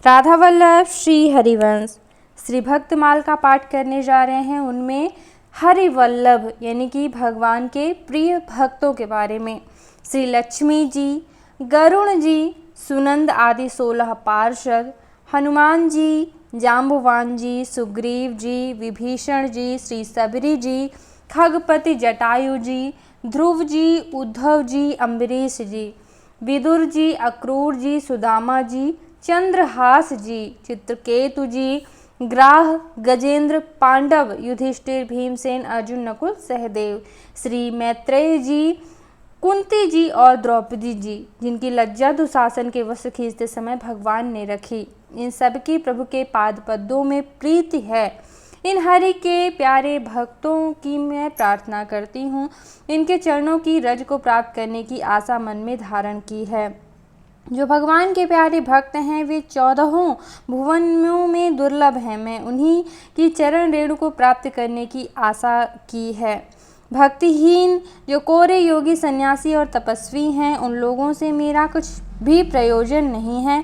राधा वल्लभ श्री हरिवंश श्री भक्तमाल का पाठ करने जा रहे हैं। उनमें हरिवल्लभ यानी कि भगवान के प्रिय भक्तों के बारे में श्री लक्ष्मी जी, गरुण जी, सुनंद आदि 16 पार्षद, हनुमान जी, जाम्बुवान जी, सुग्रीव जी, विभीषण जी, श्री सबरी जी, खगपति जटायु जी, ध्रुव जी, उद्धव जी, अम्बरीश जी, विदुर जी, अक्रूर जी, सुदामा जी, चंद्रहास जी, चित्रकेतु जी, ग्राह, गजेंद्र, पांडव, युधिष्ठिर, भीमसेन, अर्जुन, नकुल, सहदेव, श्री मैत्रेय जी, कुंती जी और द्रौपदी जी, जिनकी लज्जा दुशासन के वस्त्र खींचते समय भगवान ने रखी। इन सबकी प्रभु के पाद पद्मों में प्रीति है। इन हरि के प्यारे भक्तों की मैं प्रार्थना करती हूँ। इनके चरणों की रज को प्राप्त करने की आशा मन में धारण की है। जो भगवान के प्यारे भक्त हैं वे 14 भुवनों में दुर्लभ हैं। मैं उन्हीं की चरण रेणु को प्राप्त करने की आशा की है। भक्तिहीन जो कोरे योगी सन्यासी और तपस्वी हैं उन लोगों से मेरा कुछ भी प्रयोजन नहीं है।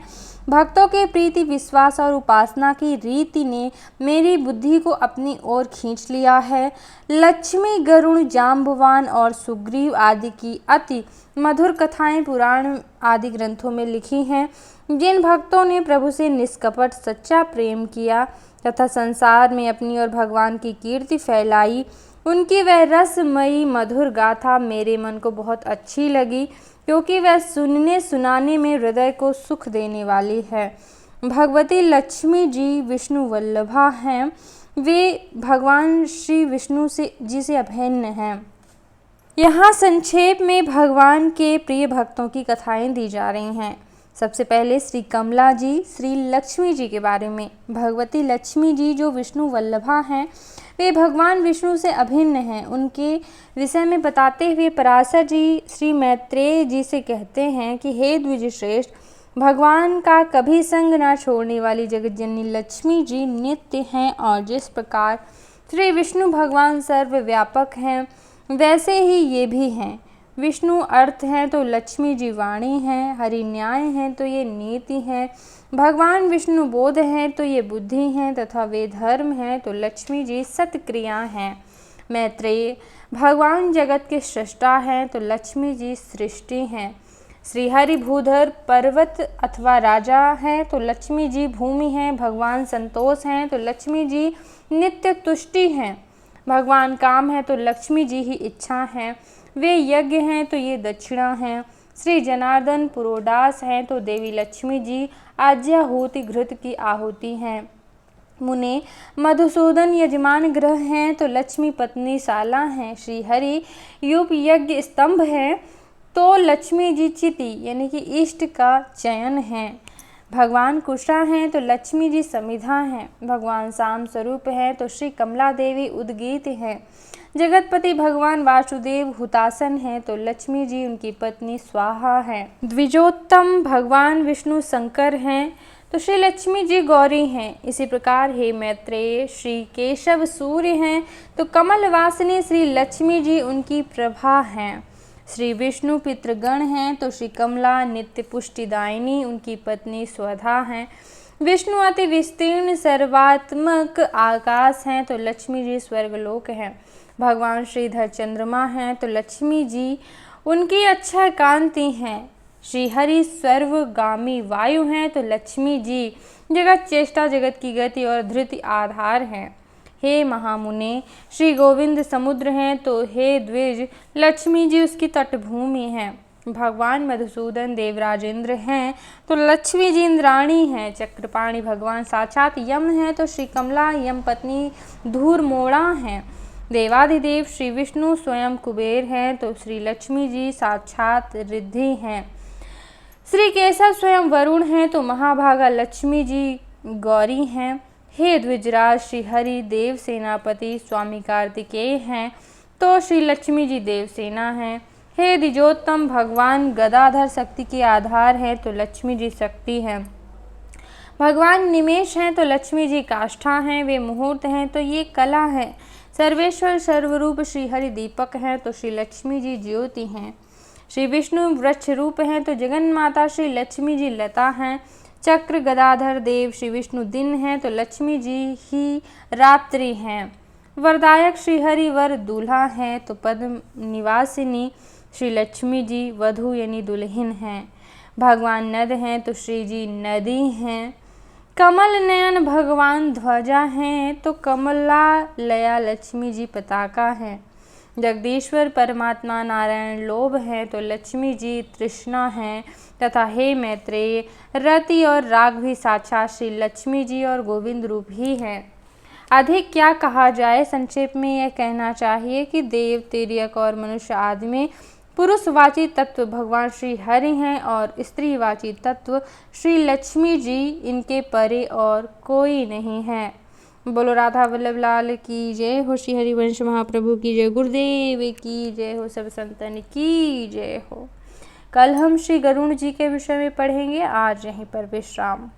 भक्तों के प्रीति, विश्वास और उपासना की रीति ने मेरी बुद्धि को अपनी ओर खींच लिया है। लक्ष्मी, गरुण, जाम्बवान और सुग्रीव आदि की अति मधुर कथाएं पुराण आदि ग्रंथों में लिखी हैं। जिन भक्तों ने प्रभु से निष्कपट सच्चा प्रेम किया तथा संसार में अपनी और भगवान की कीर्ति फैलाई, उनकी वह रसमयी मधुर गाथा मेरे मन को बहुत अच्छी लगी, क्योंकि वह सुनने सुनाने में हृदय को सुख देने वाली है। भगवती लक्ष्मी जी विष्णु वल्लभा हैं। वे भगवान श्री विष्णु जी से अभिन्न हैं। यहाँ संक्षेप में भगवान के प्रिय भक्तों की कथाएं दी जा रही हैं। सबसे पहले श्री कमला जी, श्री लक्ष्मी जी के बारे में। भगवती लक्ष्मी जी जो विष्णु वल्लभा हैं वे भगवान विष्णु से अभिन्न हैं। उनके विषय में बताते हुए पराशर जी श्री मैत्रेय जी से कहते हैं कि हे द्विजश्रेष्ठ, भगवान का कभी संग ना छोड़ने वाली जगतजननी लक्ष्मी जी नित्य हैं, और जिस प्रकार श्री विष्णु भगवान सर्वव्यापक हैं वैसे ही ये भी हैं। विष्णु अर्थ हैं तो लक्ष्मी जी वाणी हैं, हरि न्याय हैं तो ये नीति हैं, भगवान विष्णु बोध हैं तो ये बुद्धि हैं, तथा वे धर्म हैं तो लक्ष्मी जी सत्क्रिया हैं। मैत्रेय, भगवान जगत के सृष्टा हैं तो लक्ष्मी जी सृष्टि हैं। श्री हरि भूधर पर्वत अथवा राजा हैं तो लक्ष्मी जी भूमि हैं। भगवान संतोष हैं तो लक्ष्मी जी नित्य तुष्टि हैं। भगवान काम है तो लक्ष्मी जी ही इच्छा हैं। वे यज्ञ हैं तो ये दक्षिणा हैं। श्री जनार्दन पुरोडास हैं तो देवी लक्ष्मी जी आज्याहुति घृत की आहुति हैं। मुने मधुसूदन यजमान ग्रह हैं तो लक्ष्मी पत्नी शाला हैं। श्री हरि युप यज्ञ स्तंभ हैं तो लक्ष्मी जी चिति यानी कि इष्ट का चयन है। भगवान कुशा हैं तो लक्ष्मी जी समिधा हैं। भगवान शाम स्वरूप हैं तो श्री कमला देवी उद्गीत हैं। जगतपति भगवान वासुदेव हुतासन हैं तो लक्ष्मी जी उनकी पत्नी स्वाहा हैं। द्विजोत्तम भगवान विष्णु शंकर हैं तो श्री लक्ष्मी जी गौरी हैं। इसी प्रकार हे मैत्रेय, श्री केशव सूर्य हैं तो कमल वासिनी श्री लक्ष्मी जी उनकी प्रभा हैं। श्री विष्णु पितृगण हैं तो श्री कमला नित्य पुष्टिदायिनी उनकी पत्नी स्वधा हैं। विष्णु अति विस्तीर्ण सर्वात्मक आकाश हैं तो लक्ष्मी जी स्वर्गलोक हैं। भगवान श्रीधर चंद्रमा हैं तो लक्ष्मी जी उनकी अक्षय कांति हैं। श्री हरि सर्वगामी वायु हैं तो लक्ष्मी जी जगत चेष्टा, जगत की गति और धृति आधार हैं। हे महामुने, श्री गोविंद समुद्र हैं तो हे द्विज लक्ष्मी जी उसकी तटभूमि हैं। भगवान मधुसूदन देवराजेंद्र हैं तो लक्ष्मी जी इंद्राणी हैं। चक्रपाणी भगवान साक्षात यम हैं तो श्री कमला यम पत्नी धूर्मोड़ा हैं। देवाधिदेव श्री विष्णु स्वयं कुबेर हैं तो श्री लक्ष्मी जी साक्षात रिद्धि हैं। श्री केशव स्वयं वरुण हैं तो महाभागा लक्ष्मी जी गौरी हैं। हे द्विजराज, श्री हरि देव सेनापति स्वामी कार्तिकेय हैं तो श्री लक्ष्मी जी देवसेना हैं। हे द्विजोत्तम भगवान गदाधर शक्ति के आधार हैं तो लक्ष्मी जी शक्ति हैं। भगवान निमेष हैं तो लक्ष्मी जी काष्ठा हैं। वे मुहूर्त हैं तो ये कला है। सर्वेश्वर सर्वरूप श्री हरि दीपक हैं तो श्री लक्ष्मी जी ज्योति हैं। श्री विष्णु वृक्ष रूप हैं तो जगन माता श्री लक्ष्मी जी लता हैं। चक्र गदाधर देव श्री विष्णु दिन हैं तो लक्ष्मी जी ही रात्रि हैं। वरदायक श्री हरि वर दूल्हा हैं तो पद्म निवासिनी श्री लक्ष्मी जी वधू यानी दुल्हन हैं। भगवान नद हैं तो श्री जी नदी हैं। कमल नयन भगवान ध्वजा हैं तो कमला लया लक्ष्मी जी पताका हैं। जगदीश्वर परमात्मा नारायण लोभ हैं तो लक्ष्मी जी तृष्णा हैं तथा हे मैत्रेय रति और राग भी साक्षात श्री लक्ष्मी जी और गोविंद रूप ही हैं। अधिक क्या कहा जाए, संक्षेप में यह कहना चाहिए कि देव तिर्यक और मनुष्य आदि में पुरुषवाची तत्व भगवान श्री हरि हैं और स्त्रीवाची तत्व श्री लक्ष्मी जी, इनके परे और कोई नहीं है। बोलो राधा वल्लभ लाल की जय हो, श्री हरिवंश महाप्रभु की जय, गुरुदेव की जय हो, सब संतन की जय हो। कल हम श्री गरुड़ जी के विषय में पढ़ेंगे। आज यहीं पर विश्राम।